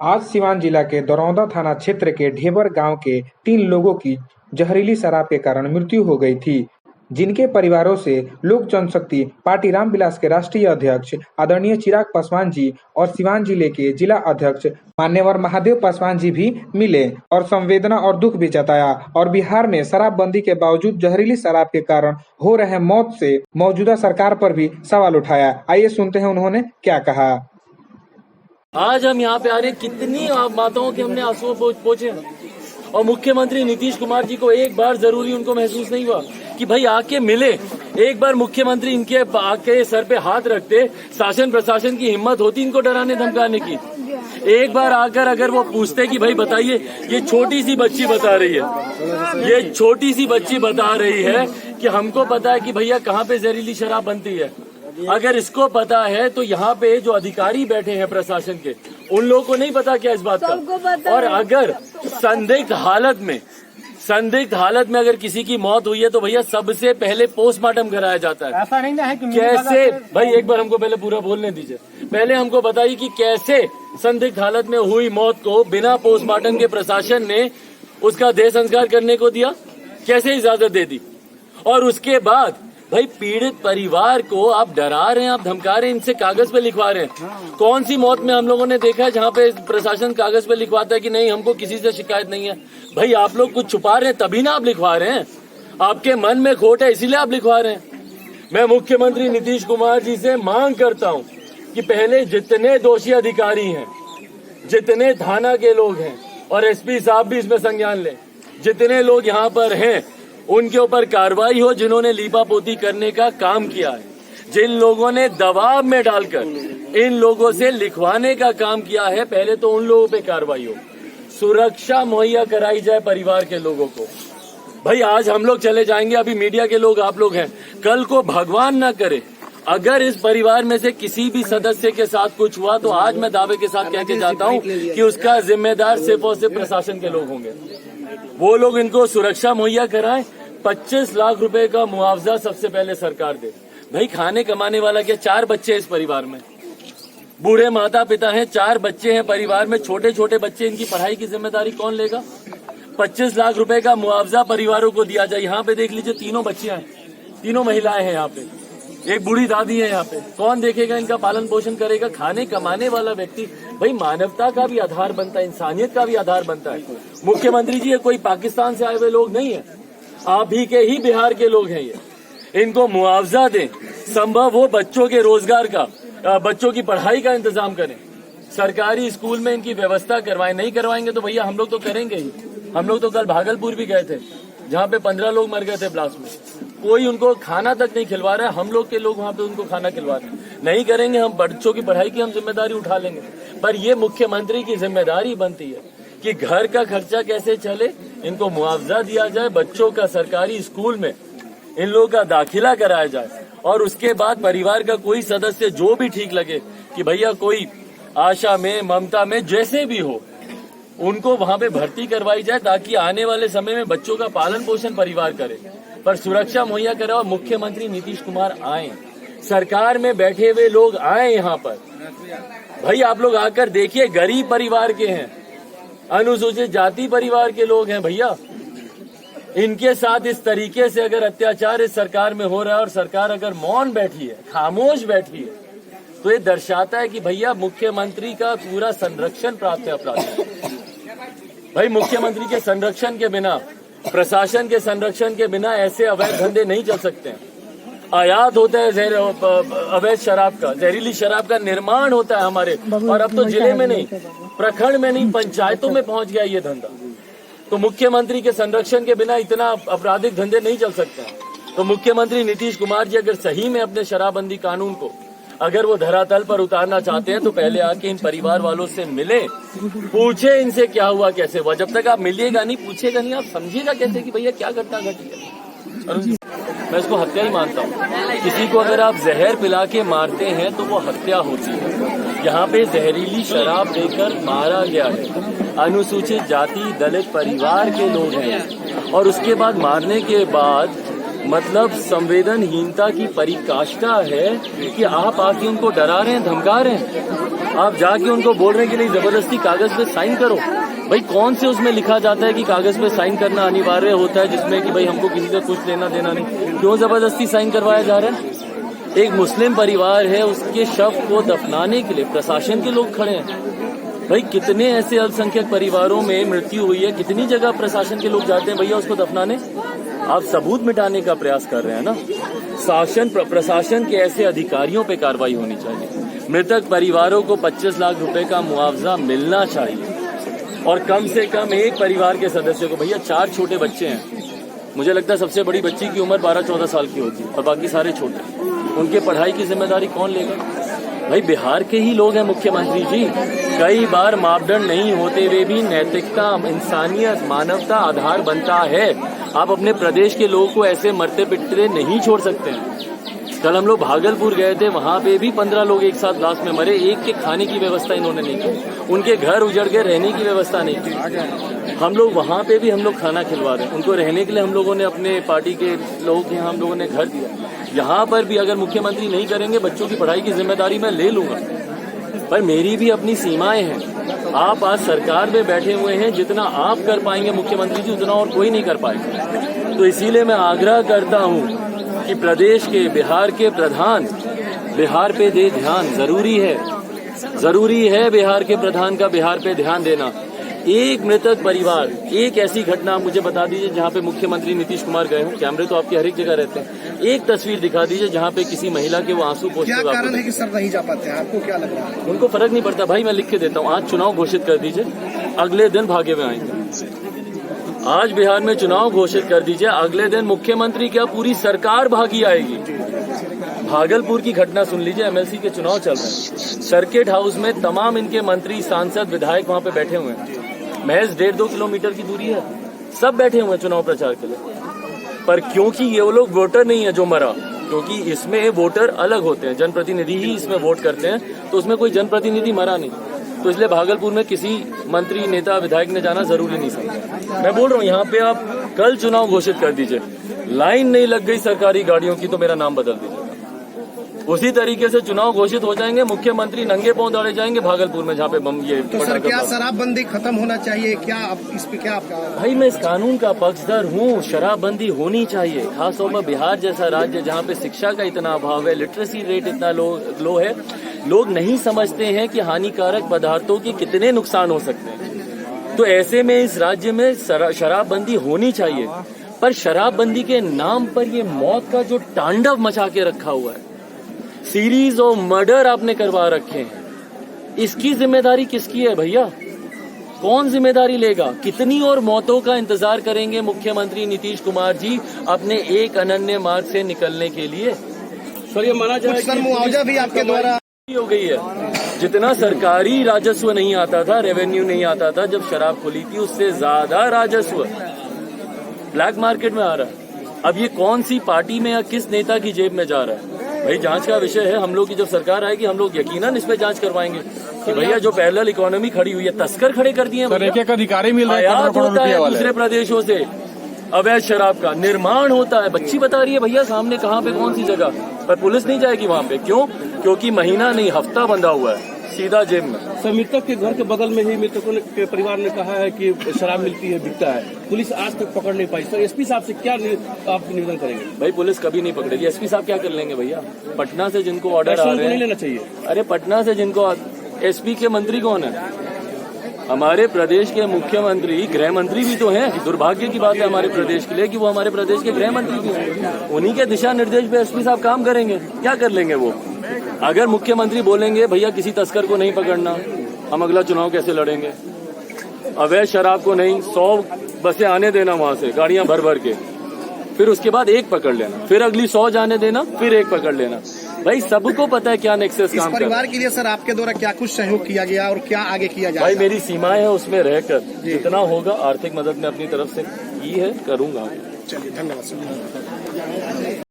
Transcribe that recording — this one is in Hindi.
आज सिवान जिला के दरौंदा थाना क्षेत्र के ढेबर गांव के 3 लोगों की जहरीली शराब के कारण मृत्यु हो गई थी, जिनके परिवारों से लोक जनशक्ति पार्टी रामविलास के राष्ट्रीय अध्यक्ष आदरणीय चिराग पासवान जी और सिवान जिले के जिला अध्यक्ष मान्यवर महादेव पासवान जी भी मिले और संवेदना और दुख भी जताया और बिहार में शराबबंदी के बावजूद जहरीली शराब के कारण हो रहे मौत से मौजूदा सरकार पर भी सवाल उठाया। आइए सुनते हैं उन्होंने क्या कहा। आज हम यहाँ पे आ रहे हैं, कितनी माताओं के हमने आंसू पहुंचे और मुख्यमंत्री नीतीश कुमार जी को एक बार जरूरी उनको महसूस नहीं हुआ कि भाई आके मिले, एक बार मुख्यमंत्री इनके आके सर पे हाथ रखते, शासन प्रशासन की हिम्मत होती इनको डराने धमकाने की। एक बार आकर अगर वो पूछते कि भाई बताइए, ये छोटी सी बच्ची बता रही है, ये छोटी सी बच्ची बता रही है कि हमको पता है कि भैया कहाँ पे जहरीली शराब बनती है। अगर इसको पता है तो यहाँ पे जो अधिकारी बैठे हैं प्रशासन के, उन लोगों को नहीं पता क्या इस बात का। और अगर संदिग्ध हालत में अगर किसी की मौत हुई है तो भैया सबसे पहले पोस्टमार्टम कराया जाता है। ऐसा नहीं है कि कैसे भाई, एक बार हमको पहले पूरा बोलने दीजिए। पहले हमको बताइए कि कैसे संदिग्ध हालत में हुई मौत को बिना पोस्टमार्टम के प्रशासन ने उसका देह संस्कार करने को दिया, कैसे इजाजत दे दी। और उसके बाद भाई पीड़ित परिवार को आप डरा रहे हैं, आप धमका रहे हैं, इनसे कागज पे लिखवा रहे हैं। कौन सी मौत में हम लोगों ने देखा है जहाँ पे प्रशासन कागज पे लिखवाता है कि नहीं हमको किसी से शिकायत नहीं है। भाई आप लोग कुछ छुपा रहे हैं तभी ना आप लिखवा रहे हैं, आपके मन में खोट है इसीलिए आप लिखवा रहे हैं। मैं मुख्यमंत्री नीतीश कुमार जी से मांग करता हूँ कि पहले जितने दोषी अधिकारी हैं, जितने थाना के लोग हैं और एसपी साहब भी इसमें संज्ञान लें, जितने लोग यहाँ पर हैं उनके ऊपर कार्रवाई हो जिन्होंने लीपापोती करने का काम किया है, जिन लोगों ने दबाव में डालकर इन लोगों से लिखवाने का काम किया है, पहले तो उन लोगों पे कार्रवाई हो, सुरक्षा मुहैया कराई जाए परिवार के लोगों को। भाई आज हम लोग चले जाएंगे, अभी मीडिया के लोग आप लोग हैं, कल को भगवान न करे अगर इस परिवार में से किसी भी सदस्य के साथ कुछ हुआ तो आज मैं दावे के साथ कह के जाता हूँ कि उसका जिम्मेदार सिर्फ और सिर्फ प्रशासन के लोग होंगे। वो लोग इनको सुरक्षा मुहैया कराएं, 25 लाख रुपए का मुआवजा सबसे पहले सरकार दे। भाई खाने कमाने वाला क्या, 4 बच्चे इस परिवार में, बूढ़े माता पिता हैं, 4 बच्चे हैं परिवार में, छोटे छोटे बच्चे, इनकी पढ़ाई की जिम्मेदारी कौन लेगा। 25 लाख रुपए का मुआवजा परिवारों को दिया जाए। यहाँ पे देख लीजिए, तीनों बच्चियां हैं, तीनों महिलाएं हैं यहाँ पे, एक बूढ़ी दादी है यहाँ पे, कौन देखेगा इनका पालन पोषण करेगा। खाने कमाने वाला व्यक्ति भाई मानवता का भी आधार बनता है, इंसानियत का भी आधार बनता है। मुख्यमंत्री जी ये कोई पाकिस्तान से आए हुए लोग नहीं है, आप ही के ही बिहार के लोग हैं ये। इनको मुआवजा दें, संभव हो बच्चों के रोजगार का, बच्चों की पढ़ाई का इंतजाम करें, सरकारी स्कूल में इनकी व्यवस्था करवाएं। नहीं करवाएंगे तो भैया हम लोग तो करेंगे ही। हम लोग तो कल भागलपुर भी गए थे जहाँ पे 15 लोग मर गए थे ब्लास्ट में, कोई उनको खाना तक नहीं खिलवा रहा है, हम लोग के लोग वहाँ पे उनको खाना खिलवा रहे हैं। नहीं करेंगे हम, बच्चों की पढ़ाई की हम जिम्मेदारी उठा लेंगे, पर ये मुख्यमंत्री की जिम्मेदारी बनती है कि घर का खर्चा कैसे चले, इनको मुआवजा दिया जाए, बच्चों का सरकारी स्कूल में इन लोगों का दाखिला कराया जाए और उसके बाद परिवार का कोई सदस्य जो भी ठीक लगे कि भैया कोई आशा में, ममता में, जैसे भी हो, उनको वहां पे भर्ती करवाई जाए ताकि आने वाले समय में बच्चों का पालन पोषण परिवार करे, पर सुरक्षा मुहैया करे। और मुख्यमंत्री नीतीश कुमार आए, सरकार में बैठे हुए लोग आए यहाँ पर। भाई आप लोग आकर देखिए, गरीब परिवार के हैं, अनुसूचित जाति परिवार के लोग हैं भैया, इनके साथ इस तरीके से अगर अत्याचार इस सरकार में हो रहा है और सरकार अगर मौन बैठी है, खामोश बैठी है, तो ये दर्शाता है कि भैया मुख्यमंत्री का पूरा संरक्षण प्राप्त है अपराधी। भाई मुख्यमंत्री के संरक्षण के बिना, प्रशासन के संरक्षण के बिना ऐसे अवैध धंधे नहीं चल सकते हैं। आयात होता है अवैध शराब का, जहरीली शराब का निर्माण होता है हमारे, और अब तो जिले में नहीं, प्रखंड में नहीं, पंचायतों में पहुंच गया ये धंधा। तो मुख्यमंत्री के संरक्षण के बिना इतना आपराधिक धंधे नहीं चल सकते हैं। तो मुख्यमंत्री नीतीश कुमार जी अगर सही में अपने शराबबंदी कानून को अगर वो धरातल पर उतारना चाहते हैं तो पहले आके इन परिवार वालों से मिले, पूछे इनसे क्या हुआ, कैसे हुआ। जब तक आप मिलिएगा नहीं, पूछेगा नहीं, आप समझिएगा कैसे कि भैया क्या घटना घटी है। मैं इसको हत्या ही मानता हूँ। किसी को अगर आप जहर पिला के मारते हैं तो वो हत्या होती है। यहाँ पे जहरीली शराब देकर मारा गया है, अनुसूचित जाति दलित परिवार के लोग हैं, और उसके बाद मारने के बाद मतलब संवेदनहीनता की पराकाष्ठा है कि आप आके उनको डरा रहे हैं, धमका रहे हैं। आप जाके उनको बोल रहे हैं कि नहीं जबरदस्ती कागज पे साइन करो। भाई कौन से उसमें लिखा जाता है कि कागज पे साइन करना अनिवार्य होता है, जिसमें कि भाई हमको किसी से कुछ लेना देना नहीं? क्यों जबरदस्ती साइन करवाया जा रहा है? एक मुस्लिम परिवार है, उसके शव को दफनाने के लिए प्रशासन के लोग खड़े हैं। भाई कितने ऐसे अल्पसंख्यक परिवारों में मृत्यु हुई है, कितनी जगह प्रशासन के लोग जाते हैं भैया उसको दफनाने। आप सबूत मिटाने का प्रयास कर रहे हैं ना। प्रशासन के ऐसे अधिकारियों पे कार्रवाई होनी चाहिए। मृतक परिवारों को 25 लाख रुपए का मुआवजा मिलना चाहिए और कम से कम एक परिवार के सदस्य को, भैया 4 छोटे बच्चे हैं, मुझे लगता है सबसे बड़ी बच्ची की उम्र 12-14 साल की होती है और बाकी सारे छोटे, उनके पढ़ाई की जिम्मेदारी कौन लेगा? भाई बिहार के ही लोग हैं मुख्यमंत्री जी। कई बार मापदंड नहीं होते हुए भी नैतिकता, इंसानियत, मानवता आधार बनता है। आप अपने प्रदेश के लोगों को ऐसे मरते पिटते नहीं छोड़ सकते हैं। कल हम लोग भागलपुर गए थे, वहां पे भी 15 लोग एक साथ लाश में मरे। एक के खाने की व्यवस्था इन्होंने नहीं की, उनके घर उजड़ गए, रहने की व्यवस्था नहीं की। हम लोग वहां पे भी हम लोग खाना खिलवा रहे हैं उनको, रहने के लिए हम लोगों ने अपने पार्टी के लोगों के यहाँ हम लोगों ने घर दिया। यहाँ पर भी अगर मुख्यमंत्री नहीं करेंगे, बच्चों की पढ़ाई की जिम्मेदारी मैं ले लूंगा, पर मेरी भी अपनी सीमाएं हैं। आप आज सरकार में बैठे हुए हैं, जितना आप कर पाएंगे मुख्यमंत्री जी उतना और कोई नहीं कर पाएगा। तो इसीलिए मैं आग्रह करता हूँ कि प्रदेश के, बिहार के प्रधान बिहार पे दे ध्यान। जरूरी है बिहार के प्रधान का बिहार पे ध्यान देना। एक मृतक परिवार, एक ऐसी घटना मुझे बता दीजिए जहाँ पे मुख्यमंत्री नीतीश कुमार गए हों। कैमरे तो आपके हर एक जगह रहते हैं। एक तस्वीर दिखा दीजिए जहाँ पे किसी महिला के वो आंसू पोंछते हुए। क्या कारण है कि सर नहीं जा पाते हैं? आपको क्या लग रहा है? उनको फर्क नहीं पड़ता भाई, मैं लिख के देता हूँ। आज चुनाव घोषित कर दीजिए, अगले दिन भागे में आएंगे। आज बिहार में चुनाव घोषित कर दीजिए, अगले दिन मुख्यमंत्री क्या पूरी सरकार भागी आएगी। भागलपुर की घटना सुन लीजिए, एमएलसी के चुनाव चल रहे हैं, सर्किट हाउस में तमाम इनके मंत्री, सांसद, विधायक वहां पे बैठे हुए हैं। महज 1.5-2 किलोमीटर की दूरी है, सब बैठे हुए हैं चुनाव प्रचार के लिए। पर क्योंकि ये वो लोग वोटर नहीं है जो मरा, क्योंकि इसमें वोटर अलग होते हैं, जनप्रतिनिधि ही इसमें वोट करते हैं, तो उसमें कोई जनप्रतिनिधि मरा नहीं। तो इसलिए भागलपुर में किसी मंत्री, नेता, विधायक ने जाना जरूरी नहीं समझा। मैं बोल रहा हूँ यहाँ पे आप कल चुनाव घोषित कर दीजिए, लाइन नहीं लग गई सरकारी गाड़ियों की तो मेरा नाम बदल दीजिए। उसी तरीके से चुनाव घोषित हो जाएंगे, मुख्यमंत्री नंगे पांव दौड़े जाएंगे भागलपुर में जहाँ पे बम ये। तो सर क्या शराबबंदी खत्म होना चाहिए? क्या इस पे क्या आपका? भाई मैं इस कानून का पक्षधर हूँ, शराबबंदी होनी चाहिए। खासतौर पर बिहार जैसा राज्य जहाँ पे शिक्षा का इतना अभाव है, लिटरेसी रेट इतना लो है, लोग नहीं समझते हैं कि हानिकारक पदार्थों के कितने नुकसान हो सकते हैं। तो ऐसे में इस राज्य में शराबबंदी होनी चाहिए। पर शराबबंदी के नाम पर ये मौत का जो तांडव मचा के रखा हुआ है, सीरीज ऑफ मर्डर आपने करवा रखे हैं, इसकी जिम्मेदारी किसकी है भैया? कौन जिम्मेदारी लेगा? कितनी और मौतों का इंतजार करेंगे मुख्यमंत्री नीतीश कुमार जी अपने एक अनन्य मार्ग से निकलने के लिए? सर ये माना जाए कि मुआवजा भी आपके द्वारा हो गई है। जितना सरकारी राजस्व नहीं आता था, रेवेन्यू नहीं आता था जब शराब खुली थी, उससे ज्यादा राजस्व ब्लैक मार्केट में आ रहा है। अब ये कौन सी पार्टी में या किस नेता की जेब में जा रहा है? भाई जांच का विषय है। हम लोग की जब सरकार आएगी, हम लोग यकीनन इस पे जांच करवाएंगे कि भैया जो पैरेलल इकोनॉमी खड़ी हुई है, तस्कर खड़े कर दिए हैं। एक अधिकारी मिल रहा है, आयात होता है दूसरे प्रदेशों से, अवैध शराब का निर्माण होता है। बच्ची बता रही है भैया सामने, कहाँ पे, कौन सी जगह पर पुलिस नहीं जाएगी वहाँ पे। क्यों? क्योंकि महीना नहीं हफ्ता बंधा हुआ है, सीधा जेब में। सर मृतक के घर के बगल में ही मृतकों के परिवार ने कहा है कि शराब मिलती है, बिकता है। पुलिस आज तक पकड़ नहीं पाई। सर एसपी साहब से क्या आप निवेदन करेंगे? भाई पुलिस कभी नहीं पकड़ेगी, एसपी साहब क्या कर लेंगे भैया? पटना से जिनको ऑर्डर आ रहे हैं, नहीं लेना चाहिए। अरे पटना से जिनको, एसपी के मंत्री कौन है? हमारे प्रदेश के मुख्यमंत्री, गृह मंत्री भी तो हैं। दुर्भाग्य की बात है हमारे प्रदेश के लिए कि वो हमारे प्रदेश के गृह मंत्री भी हैं। उन्हीं के दिशा निर्देश पे एसपी साहब काम करेंगे। क्या कर लेंगे वो? अगर मुख्यमंत्री बोलेंगे भैया किसी तस्कर को नहीं पकड़ना, हम अगला चुनाव कैसे लड़ेंगे? अवैध शराब को नहीं, 100 बसें आने देना वहां से, गाड़ियां भर भर के, फिर उसके बाद एक पकड़ लेना, फिर अगली 100 जाने देना, फिर एक पकड़ लेना। भाई सबको पता है क्या नेक्सस काम कर। परिवार के लिए सर आपके द्वारा क्या कुछ सहयोग किया गया और क्या आगे किया जाएगा? भाई मेरी सीमाएं है, उसमें रहकर जितना होगा आर्थिक मदद मैं अपनी तरफ से की है, करूंगा। चलिए धन्यवाद सर।